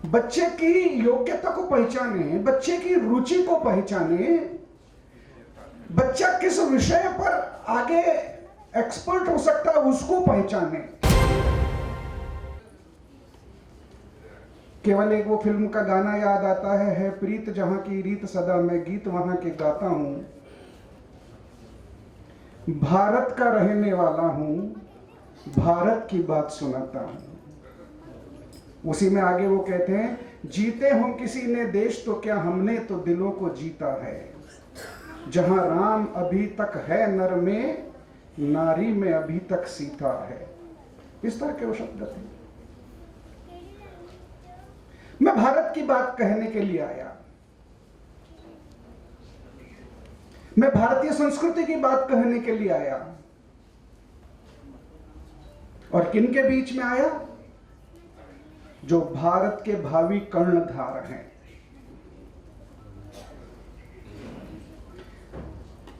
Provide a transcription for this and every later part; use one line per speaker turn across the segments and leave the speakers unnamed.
बच्चे की योग्यता को पहचाने, बच्चे की रुचि को पहचाने, बच्चा किस विषय पर आगे एक्सपर्ट हो सकता है उसको पहचाने। केवल एक वो फिल्म का गाना याद आता है प्रीत जहां की रीत सदा मैं गीत वहां के गाता हूं, भारत का रहने वाला हूं, भारत की बात सुनाता हूं। उसी में आगे वो कहते हैं, जीते हम किसी ने देश तो क्या हमने तो दिलों को जीता है, जहां राम अभी तक है नर में, नारी में अभी तक सीता है। इस तरह के वो शब्द थे। मैं भारत की बात कहने के लिए आया, मैं भारतीय संस्कृति की बात कहने के लिए आया। और किन के बीच में आया? जो भारत के भावी कर्णधार हैं।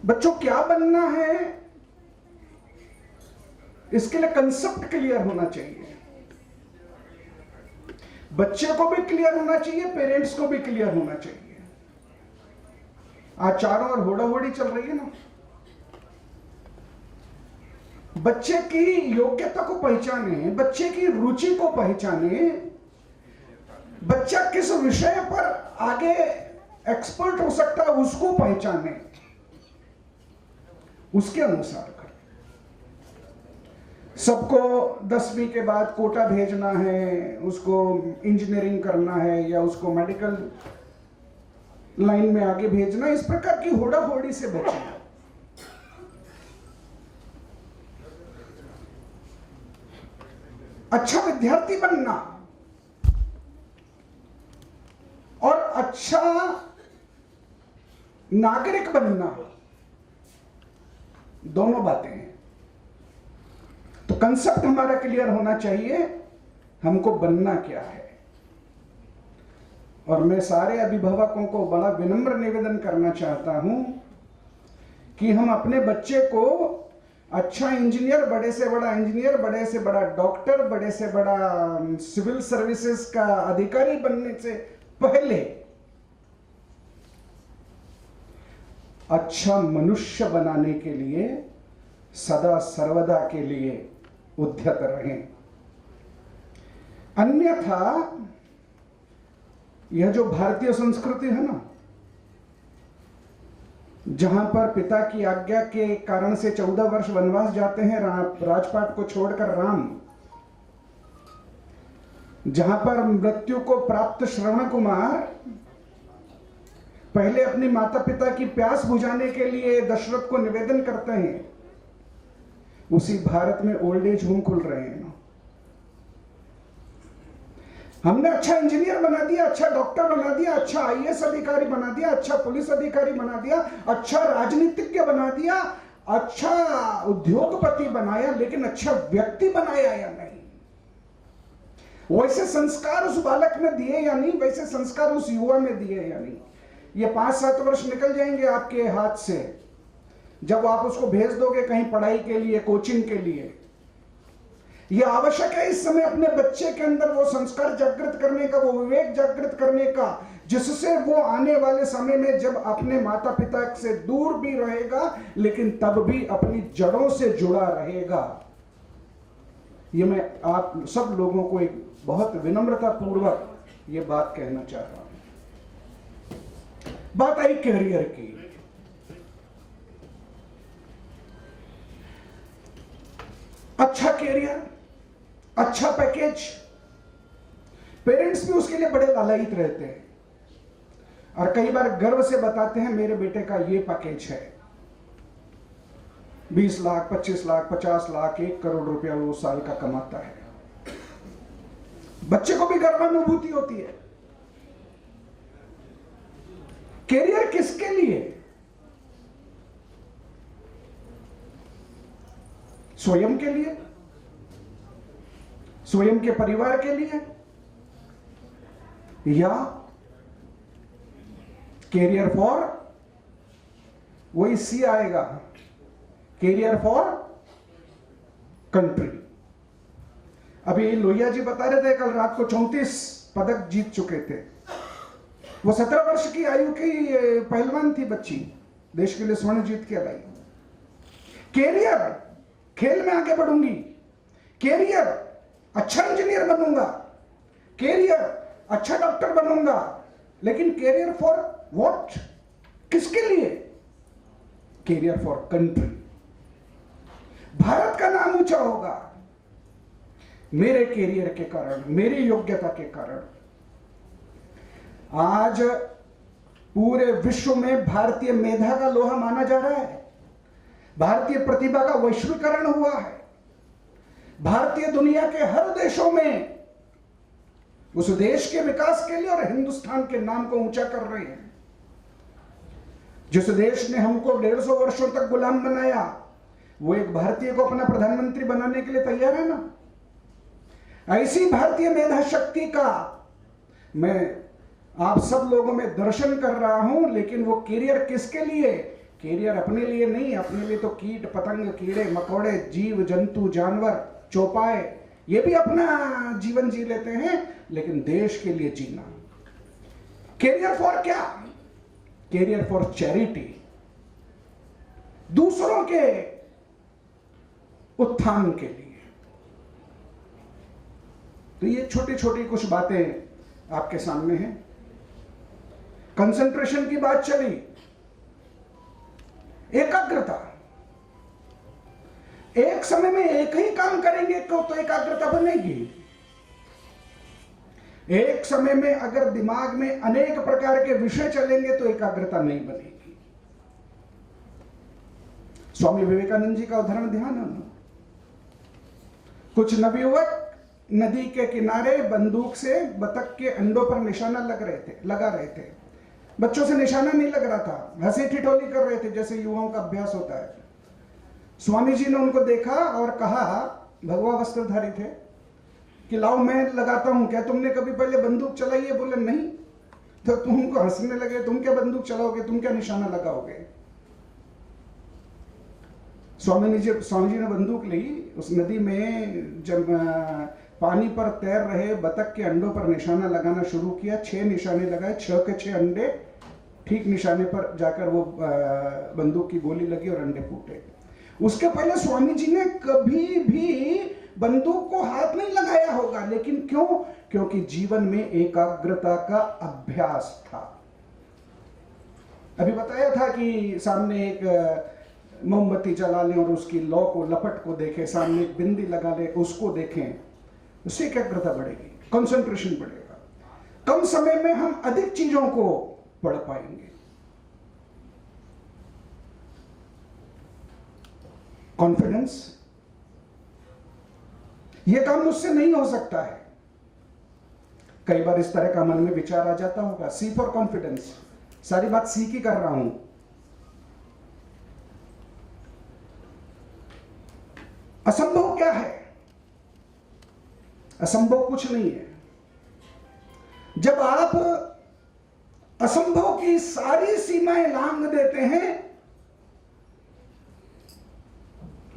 बच्चों, क्या बनना है इसके लिए कंसेप्ट क्लियर होना चाहिए। बच्चे को भी क्लियर होना चाहिए, पेरेंट्स को भी क्लियर होना चाहिए। आज चारों ओर होड़ा-होड़ी चल रही है ना। बच्चे की योग्यता को पहचाने, बच्चे की रुचि को पहचाने, बच्चा किस विषय पर आगे एक्सपर्ट हो सकता है उसको पहचाने, उसके अनुसार करें। सबको 10वीं के बाद कोटा भेजना है, उसको इंजीनियरिंग करना है या उसको मेडिकल लाइन में आगे भेजना, इस प्रकार की होड़ा-होड़ी से बचें। अच्छा विद्यार्थी बनना और अच्छा नागरिक बनना दोनों बातें हैं। तो कंसेप्ट हमारा क्लियर होना चाहिए, हमको बनना क्या है। और मैं सारे अभिभावकों को बड़ा विनम्र निवेदन करना चाहता हूं कि हम अपने बच्चे को अच्छा इंजीनियर, बड़े से बड़ा इंजीनियर, बड़े से बड़ा डॉक्टर, बड़े से बड़ा सिविल सर्विसेज का अधिकारी बनने से पहले अच्छा मनुष्य बनाने के लिए सदा सर्वदा के लिए उद्यत रहें। अन्यथा यह जो भारतीय संस्कृति है ना, जहां पर पिता की आज्ञा के कारण से 14 वर्ष वनवास जाते हैं राजपाट को छोड़कर राम, जहां पर मृत्यु को प्राप्त श्रवण कुमार पहले अपने माता पिता की प्यास बुझाने के लिए दशरथ को निवेदन करते हैं, उसी भारत में ओल्ड एज होम खुल रहे हैं ना। हमने अच्छा इंजीनियर बना दिया, अच्छा डॉक्टर बना दिया, अच्छा आईएएस अधिकारी बना दिया, अच्छा पुलिस अधिकारी बना दिया, अच्छा राजनीतिज्ञ बना दिया, अच्छा उद्योगपति बनाया, लेकिन अच्छा व्यक्ति बनाया या नहीं? वैसे संस्कार उस बालक में दिए या नहीं? वैसे संस्कार उस युवा में दिए या नहीं? ये 5-7 वर्ष निकल जाएंगे आपके हाथ से जब आप उसको भेज दोगे कहीं पढ़ाई के लिए, कोचिंग के लिए। यह आवश्यक है इस समय अपने बच्चे के अंदर वो संस्कार जागृत करने का, वो विवेक जागृत करने का, जिससे वो आने वाले समय में जब अपने माता पिता से दूर भी रहेगा लेकिन तब भी अपनी जड़ों से जुड़ा रहेगा। ये मैं आप सब लोगों को एक बहुत विनम्रता पूर्वक ये बात कहना चाहता हूं। बात आई कैरियर की। अच्छा कैरियर, अच्छा पैकेज, पेरेंट्स भी उसके लिए बड़े लालायित रहते हैं और कई बार गर्व से बताते हैं मेरे बेटे का ये पैकेज है। 20 लाख, 25 लाख, 50 लाख, 1 करोड़ रुपया वो साल का कमाता है। बच्चे को भी गर्वानुभूति होती है। कैरियर किसके लिए? स्वयं के लिए, स्वयं के परिवार के लिए, या कैरियर फॉर, वही सी आएगा, कैरियर फॉर कंट्री। अभी लोहिया जी बता रहे थे कल रात को 34 पदक जीत चुके थे। वो 17 वर्ष की आयु की पहलवान थी बच्ची, देश के लिए स्वर्ण जीत के लाई। कैरियर, खेल में आगे बढ़ूंगी, कैरियर अच्छा इंजीनियर बनूंगा, कैरियर अच्छा डॉक्टर बनूंगा, लेकिन कैरियर फॉर व्हाट, किसके लिए? Career for country. भारत का नाम ऊंचा होगा मेरे कैरियर के कारण, मेरी योग्यता के कारण। आज पूरे विश्व में भारतीय मेधा का लोहा माना जा रहा है, भारतीय प्रतिभा का वैश्वीकरण हुआ है, भारतीय दुनिया के हर देशों में उस देश के विकास के लिए और हिंदुस्तान के नाम को ऊंचा कर रहे हैं। जिस देश ने हमको 150 वर्षों तक गुलाम बनाया, वो एक भारतीय को अपना प्रधानमंत्री बनाने के लिए तैयार है ना। ऐसी भारतीय मेधा शक्ति का मैं आप सब लोगों में दर्शन कर रहा हूं, लेकिन वो कैरियर किसके लिए? कैरियर अपने लिए नहीं, अपने लिए तो कीट पतंग, कीड़े मकोड़े, जीव जंतु, जानवर, चौपाए, ये भी अपना जीवन जी लेते हैं, लेकिन देश के लिए जीना। कैरियर फॉर क्या? कैरियर फॉर चैरिटी, दूसरों के उत्थान के लिए। तो ये छोटी छोटी कुछ बातें आपके सामने हैं। कंसंट्रेशन की बात चली, एकाग्रता। एक समय में एक ही काम करेंगे तो एकाग्रता बनेगी। एक समय में अगर दिमाग में अनेक प्रकार के विषय चलेंगे तो एकाग्रता नहीं बनेगी। स्वामी विवेकानंद जी का उदाहरण ध्यान है ना। कुछ नवयुवक नदी के किनारे बंदूक से बतख के अंडों पर निशाना लगा रहे थे। बच्चों से निशाना नहीं लग रहा था, हंसी ठिठोली कर रहे थे जैसे युवाओं का अभ्यास होता है। स्वामी जी ने उनको देखा और कहा, भगवा वस्त्रधारी थे, कि लाओ मैं लगाता हूं, क्या तुमने कभी पहले बंदूक चलाई है? बोले नहीं। तो तुमको हंसने लगे, तुम क्या बंदूक चलाओगे, तुम क्या निशाना लगाओगे? स्वामी जी ने बंदूक ली, उस नदी में जब पानी पर तैर रहे बतख के अंडों पर निशाना लगाना शुरू किया। 6 निशाने लगाए, 6 के 6 अंडे ठीक निशाने पर जाकर वो बंदूक की गोली लगी और अंडे फूटे। उसके पहले स्वामी जी ने कभी भी बंदूक को हाथ नहीं लगाया होगा, लेकिन क्यों? क्योंकि जीवन में एकाग्रता का अभ्यास था। अभी बताया था कि सामने एक मोमबत्ती जला लें और उसकी लौ को, लपट को देखें, सामने एक बिंदी लगा लें, उसको देखें, उससे एकाग्रता बढ़ेगी, कंसंट्रेशन बढ़ेगा। कम समय में हम अधिक चीजों को पढ़ पाएंगे। कॉन्फिडेंस, यह काम मुझसे नहीं हो सकता है। कई बार इस तरह का मन में विचार आ जाता होगा। सी फॉर कॉन्फिडेंस, सारी बात सी की कर रहा हूं। असंभव क्या है? असंभव कुछ नहीं है। जब आप असंभव की सारी सीमाएं लांघ देते हैं,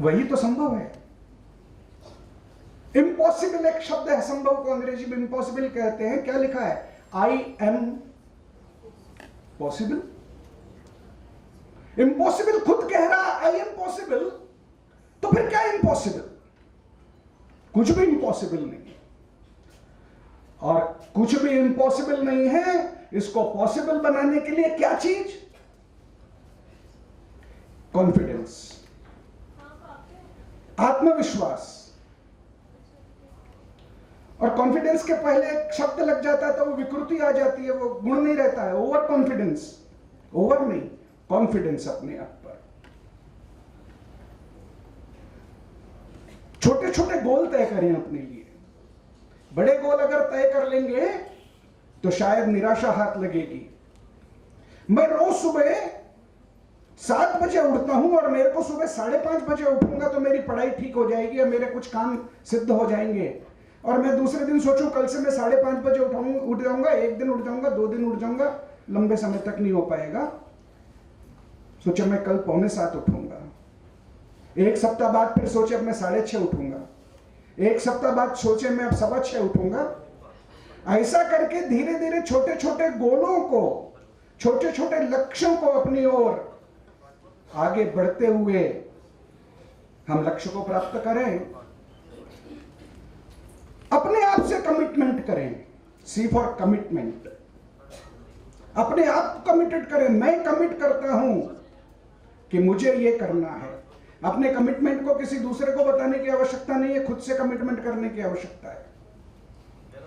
वही तो संभव है। इम्पॉसिबल एक शब्द है, असंभव को अंग्रेजी में इम्पॉसिबल कहते हैं। क्या लिखा है? I am possible. इम्पॉसिबल खुद कह रहा आई एम पॉसिबल, तो फिर क्या इम्पॉसिबल? कुछ भी इम्पॉसिबल नहीं। और कुछ भी इम्पॉसिबल नहीं है, इसको पॉसिबल बनाने के लिए क्या चीज? कॉन्फिडेंस, आत्मविश्वास। और कॉन्फिडेंस के पहले एक शब्द लग जाता है तो वो विकृति आ जाती है, वो गुण नहीं रहता है। ओवर कॉन्फिडेंस, ओवर नहीं, कॉन्फिडेंस अपने आप पर। छोटे छोटे गोल तय करें अपने लिए। बड़े गोल अगर तय कर लेंगे तो शायद निराशा हाथ लगेगी। मैं रोज सुबह 7 बजे उठता हूं और मेरे को सुबह 5:30 बजे उठूंगा तो मेरी पढ़ाई ठीक हो जाएगी या मेरे कुछ काम सिद्ध हो जाएंगे। और मैं दूसरे दिन सोचूं कल से मैं 5:30 बजे उठ जाऊंगा, 1 दिन उठ जाऊंगा, 2 दिन उठ जाऊंगा, लंबे समय तक नहीं हो पाएगा। सोचा मैं कल 6:45 उठूंगा। 1 सप्ताह बाद फिर सोचे अब मैं 6:30 उठूंगा। 1 सप्ताह बाद सोचे मैं अब 6:15 उठूंगा। ऐसा करके धीरे धीरे छोटे छोटे गोलों को, छोटे छोटे लक्ष्यों को अपनी ओर आगे बढ़ते हुए हम लक्ष्य को प्राप्त करें। अपने आप से कमिटमेंट करें। सी फॉर कमिटमेंट। अपने आप को कमिटेड करें। मैं कमिट करता हूं कि मुझे ये करना है। अपने कमिटमेंट को किसी दूसरे को बताने की आवश्यकता नहीं है, खुद से कमिटमेंट करने की आवश्यकता है।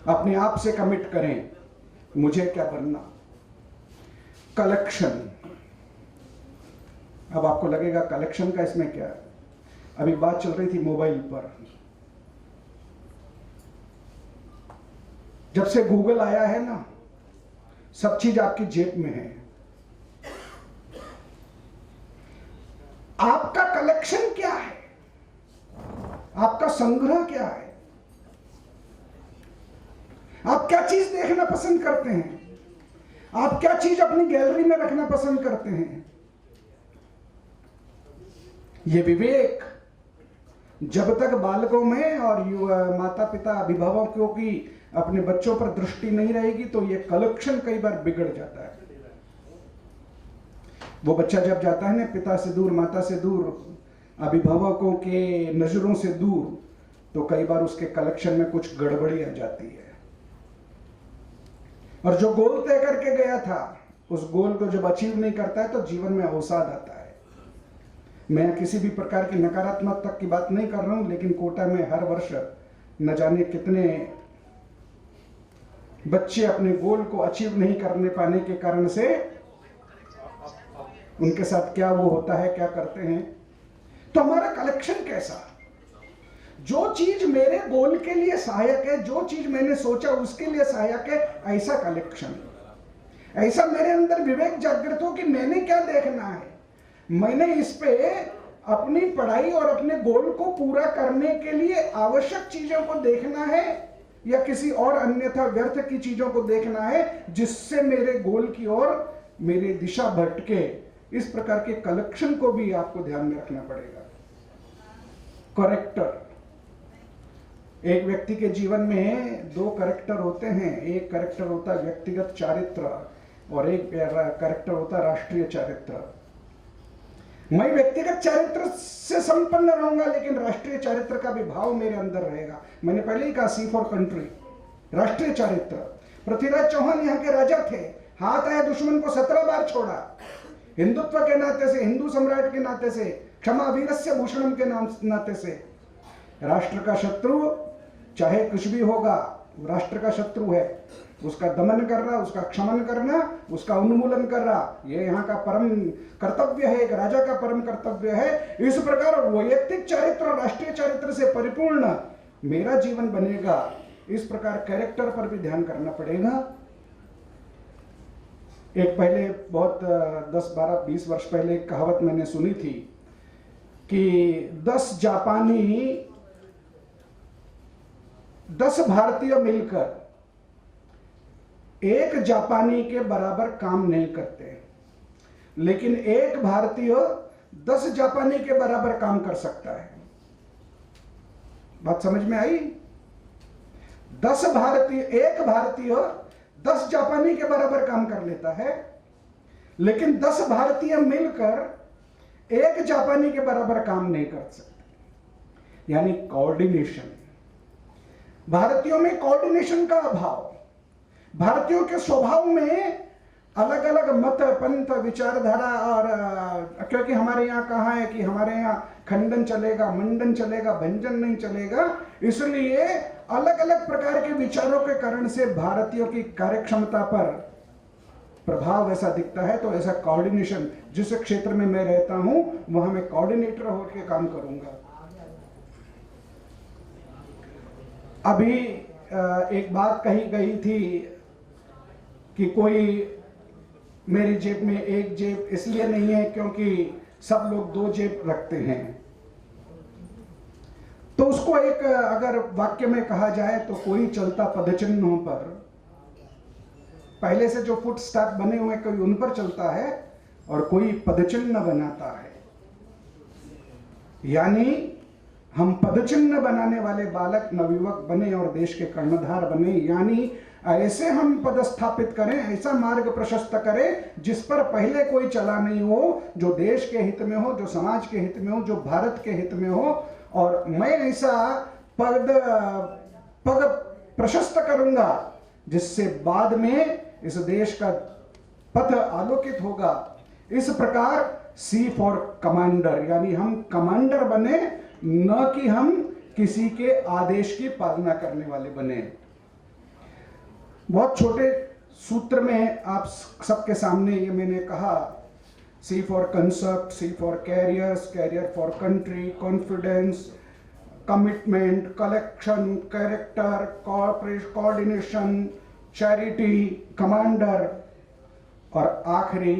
अपने आप से कमिट करें, मुझे क्या बनना। कलेक्शन। अब आपको लगेगा कलेक्शन का इसमें क्या है। अभी बात चल रही थी मोबाइल पर। जब से गूगल आया है ना, सब चीज आपकी जेब में है। आपका कलेक्शन क्या है, आपका संग्रह क्या है, आप क्या चीज देखना पसंद करते हैं, आप क्या चीज अपनी गैलरी में रखना पसंद करते हैं। ये विवेक जब तक बालकों में और माता पिता अभिभावकों की अपने बच्चों पर दृष्टि नहीं रहेगी तो ये कलेक्शन कई बार बिगड़ जाता है। वो बच्चा जब जाता है ना पिता से दूर, माता से दूर, अभिभावकों के नजरों से दूर, तो कई बार उसके कलेक्शन में कुछ गड़बड़ी आ जाती है। और जो गोल तय करके गया था, उस गोल को जब अचीव नहीं करता है तो जीवन में अवसाद आता है। मैं किसी भी प्रकार की नकारात्मकता की बात नहीं कर रहा हूं, लेकिन कोटा में हर वर्ष न जाने कितने बच्चे अपने गोल को अचीव नहीं करने पाने के कारण से उनके साथ क्या वो होता है, क्या करते हैं। तो हमारा कलेक्शन कैसा, जो चीज मेरे गोल के लिए सहायक है, जो चीज मैंने सोचा उसके लिए सहायक है, ऐसा कलेक्शन। ऐसा मेरे अंदर विवेक जागृत हो कि मैंने क्या देखना है, मैंने इस पे अपनी पढ़ाई और अपने गोल को पूरा करने के लिए आवश्यक चीजों को देखना है या किसी और अन्यथा व्यर्थ की चीजों को देखना है जिससे मेरे गोल की ओर मेरी दिशा भटके। इस प्रकार के कलेक्शन को भी आपको ध्यान में रखना पड़ेगा। कैरेक्टर। एक व्यक्ति के जीवन में दो कैरेक्टर होते हैं। एक कैरेक्टर होता है व्यक्तिगत चारित्र और एक कैरेक्टर होता है राष्ट्रीय चारित्र। मैं व्यक्तिगत चारित्र से संपन्न रहूंगा, लेकिन राष्ट्रीय चारित्र का भी भाव मेरे अंदर रहेगा। मैंने पहले ही कहा सी फॉर कंट्री, राष्ट्रीय चारित्र। पृथ्वीराज चौहान यहाँ के राजा थे, हाथ आया दुश्मन को 17 बार छोड़ा। हिंदुत्व के नाते से, हिंदू सम्राट के नाते से, क्षमा वीरस्य भूषणम के नाते से, राष्ट्र का शत्रु चाहे कुछ भी होगा, राष्ट्र का शत्रु है, उसका दमन करना, उसका क्षमन करना, उसका उन्मूलन करना, ये यहाँ का परम कर्तव्य है, एक राजा का परम कर्तव्य है। इस प्रकार वैयक्तिक चारित्र और राष्ट्रीय चारित्र से परिपूर्ण मेरा जीवन बनेगा। इस प्रकार कैरेक्टर पर भी ध्यान करना पड़ेगा। एक पहले बहुत 10, 12, 20 वर्ष पहले एक कहावत मैंने सुनी थी कि 10 भारतीय मिलकर एक जापानी के बराबर काम नहीं करते, लेकिन एक भारतीय 10 जापानी के बराबर काम कर सकता है। बात समझ में आई? एक भारतीय 10 जापानी के बराबर काम कर लेता है, लेकिन 10 भारतीय मिलकर एक जापानी के बराबर काम नहीं कर सकते। यानी कोऑर्डिनेशन। भारतीयों में कोऑर्डिनेशन का अभाव। भारतीयों के स्वभाव में अलग अलग मत, पंथ, विचारधारा, और क्योंकि हमारे यहाँ कहा है कि हमारे यहाँ खंडन चलेगा, मंडन चलेगा, भंजन नहीं चलेगा, इसलिए अलग अलग प्रकार के विचारों के कारण से भारतीयों की कार्यक्षमता पर प्रभाव ऐसा दिखता है। तो ऐसा कोऑर्डिनेशन, जिस क्षेत्र में मैं रहता हूं वहां मैं कोऑर्डिनेटर होकर काम करूंगा। अभी एक बात कही गई थी कि कोई मेरी जेब में एक जेब इसलिए नहीं है क्योंकि सब लोग 2 जेब रखते हैं। तो उसको एक अगर वाक्य में कहा जाए तो कोई चलता पदचिन्हों पर, पहले से जो फुट स्टेप बने हुए कोई उन पर चलता है और कोई पदचिन्ह बनाता है। यानी हम पदचिन्ह बनाने वाले बालक नवयुवक बने और देश के कर्णधार बने। यानी ऐसे हम पदस्थापित करें, ऐसा मार्ग प्रशस्त करें जिस पर पहले कोई चला नहीं हो, जो देश के हित में हो, जो समाज के हित में हो, जो भारत के हित में हो। और मैं ऐसा पद प्रशस्त करूंगा जिससे बाद में इस देश का पथ आलोकित होगा। इस प्रकार सी फॉर कमांडर, यानी हम कमांडर बने, न कि हम किसी के आदेश की पालना करने वाले बने। बहुत छोटे सूत्र में आप सबके सामने ये मैंने कहा, C for concept, C for careers, career for country, confidence, commitment, collection, character, coordination, charity, commander, और आखिरी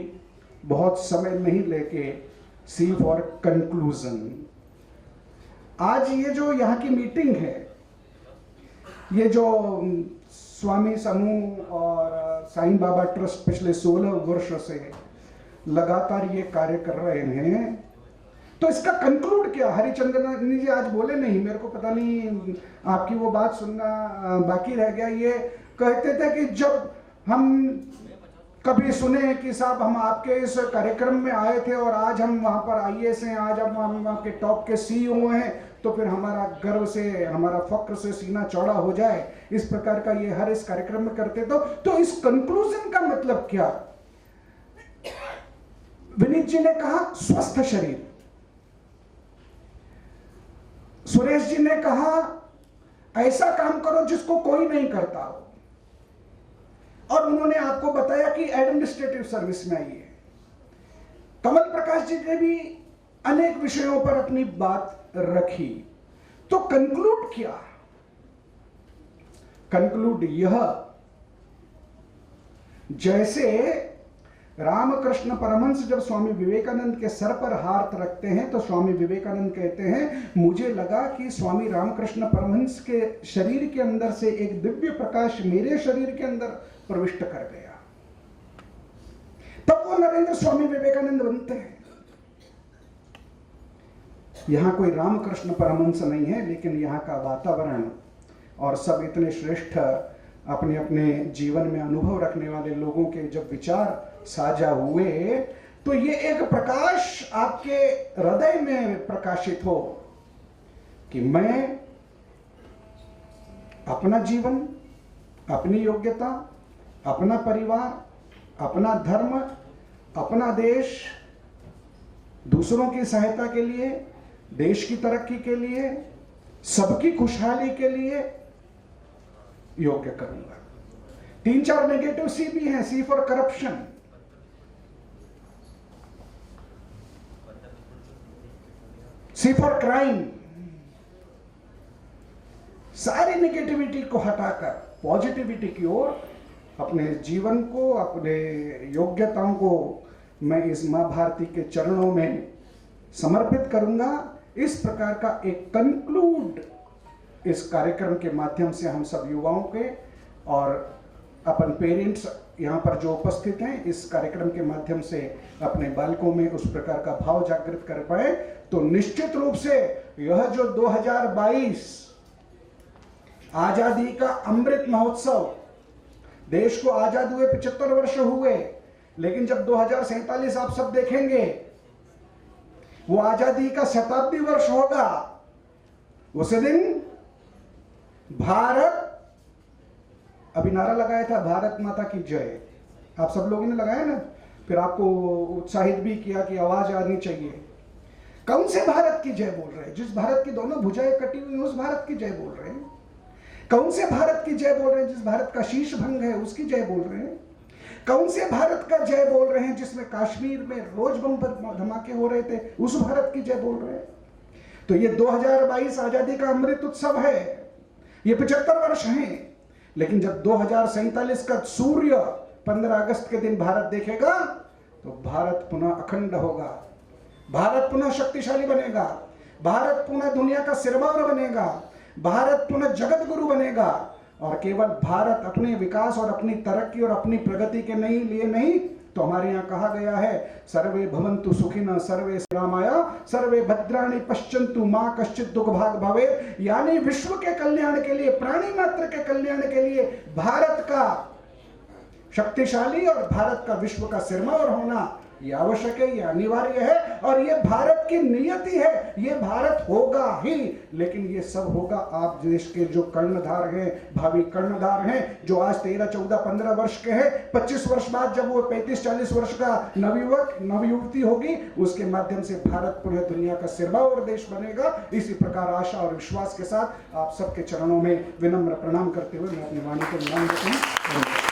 बहुत समय नहीं लेके सी फॉर कंक्लूजन। आज ये जो यहाँ की मीटिंग है, ये जो स्वामी समूह और साईं बाबा ट्रस्ट पिछले 16 वर्ष से लगातार ये कार्य कर रहे हैं, तो इसका कंक्लूड क्या? हरिचंदन जी आज बोले नहीं, मेरे को पता नहीं आपकी वो बात सुनना बाकी रह गया। ये कहते थे कि जब हम कभी सुने कि साहब हम आपके इस कार्यक्रम में आए थे और आज हम वहां पर आईएएस हैं, आज हम वहां के टॉप के सीईओ हैं, तो फिर हमारा गर्व से, हमारा फक्र से सीना चौड़ा हो जाए। इस प्रकार का ये हर इस कार्यक्रम में करते। तो इस कंक्लूजन का मतलब क्या? विनीत जी ने कहा स्वस्थ शरीर, सुरेश जी ने कहा ऐसा काम करो जिसको कोई नहीं करता हो, और उन्होंने आपको बताया कि एडमिनिस्ट्रेटिव सर्विस में आइए। कमल प्रकाश जी ने भी अनेक विषयों पर अपनी बात रखी। तो कंक्लूड क्या? कंक्लूड यह, जैसे रामकृष्ण परमहंस जब स्वामी विवेकानंद के सर पर हाथ रखते हैं तो स्वामी विवेकानंद कहते हैं, मुझे लगा कि स्वामी रामकृष्ण परमहंस के शरीर के अंदर से एक दिव्य प्रकाश मेरे शरीर के अंदर प्रविष्ट कर गया। तब वो नरेंद्र स्वामी विवेकानंद बनते हैं। यहां कोई रामकृष्ण परमहंस नहीं है, लेकिन यहां का वातावरण और सब इतने श्रेष्ठ अपने अपने जीवन में अनुभव रखने वाले लोगों के जब विचार साझा हुए, तो ये एक प्रकाश आपके हृदय में प्रकाशित हो कि मैं अपना जीवन, अपनी योग्यता, अपना परिवार, अपना धर्म, अपना देश, दूसरों की सहायता के लिए, देश की तरक्की के लिए, सबकी खुशहाली के लिए योग्य करूंगा। 3-4 नेगेटिव सी भी हैं। C for corruption, C for crime. सारी नेगेटिविटी को हटाकर पॉजिटिविटी की ओर अपने जीवन को, अपने योग्यताओं को मैं इस मां भारती के चरणों में समर्पित करूंगा। इस प्रकार का एक कंक्लूड इस कार्यक्रम के माध्यम से हम सब युवाओं के और अपन पेरेंट्स यहाँ पर जो उपस्थित हैं, इस कार्यक्रम के माध्यम से अपने बालकों में उस प्रकार का भाव जागृत कर पाए। तो निश्चित रूप से यह जो 2022 आजादी का अमृत महोत्सव, देश को आजाद हुए 75 वर्ष हुए, लेकिन जब 2047 आप सब देखेंगे वो आजादी का शताब्दी वर्ष होगा। उस दिन भारत, अभी नारा लगाया था भारत माता की जय, आप सब लोगों ने लगाया ना, फिर आपको उत्साहित भी किया कि आवाज आनी चाहिए। कौन से भारत की जय बोल रहे हैं? जिस भारत की दोनों भुजाएं कटी हुई उस भारत की जय बोल रहे हैं। कौन से भारत की जय बोल रहे हैं? जिस भारत का शीश भंग है उसकी जय बोल रहे हैं। कौन से भारत का जय बोल रहे हैं जिसमें कश्मीर में रोज बम धमाके हो रहे थे, उस भारत की जय बोल रहे हैं। तो ये 2022 आजादी का अमृत उत्सव है, ये 75 वर्ष हैं। लेकिन जब 2047 का सूर्य 15 अगस्त के दिन भारत देखेगा तो भारत पुनः अखंड होगा, भारत पुनः शक्तिशाली बनेगा, भारत पुनः दुनिया का सिरमौर बनेगा, भारत पुनः जगत गुरु बनेगा। और केवल भारत अपने विकास और अपनी तरक्की और अपनी प्रगति के लिए नहीं, तो हमारे यहाँ कहा गया है, सर्वे भवन्तु सुखिनः, सर्वे रामाया, सर्वे भद्राणि पश्यन्तु, मां कश्चित् दुख भाग भवेत्। यानी विश्व के कल्याण के लिए, प्राणी मात्र के कल्याण के लिए भारत का शक्तिशाली और भारत का विश्व का सिरमौर होना ये आवश्यक है, ये अनिवार्य है, और ये भारत की नियति है, ये भारत होगा ही। लेकिन ये सब होगा आप देश के जो कर्णधार हैं, भावी कर्णधार हैं, जो आज 13, 14, 15 वर्ष के हैं, 25 वर्ष बाद जब वो 35, 40 वर्ष का नवयुवक नवयुवती होगी, उसके माध्यम से भारत पूरे दुनिया का सिरमौर देश बनेगा। इसी प्रकार आशा और विश्वास के साथ आप सबके चरणों में विनम्र प्रणाम करते हुए मैं अपनी वाणी को विराम देता हूं।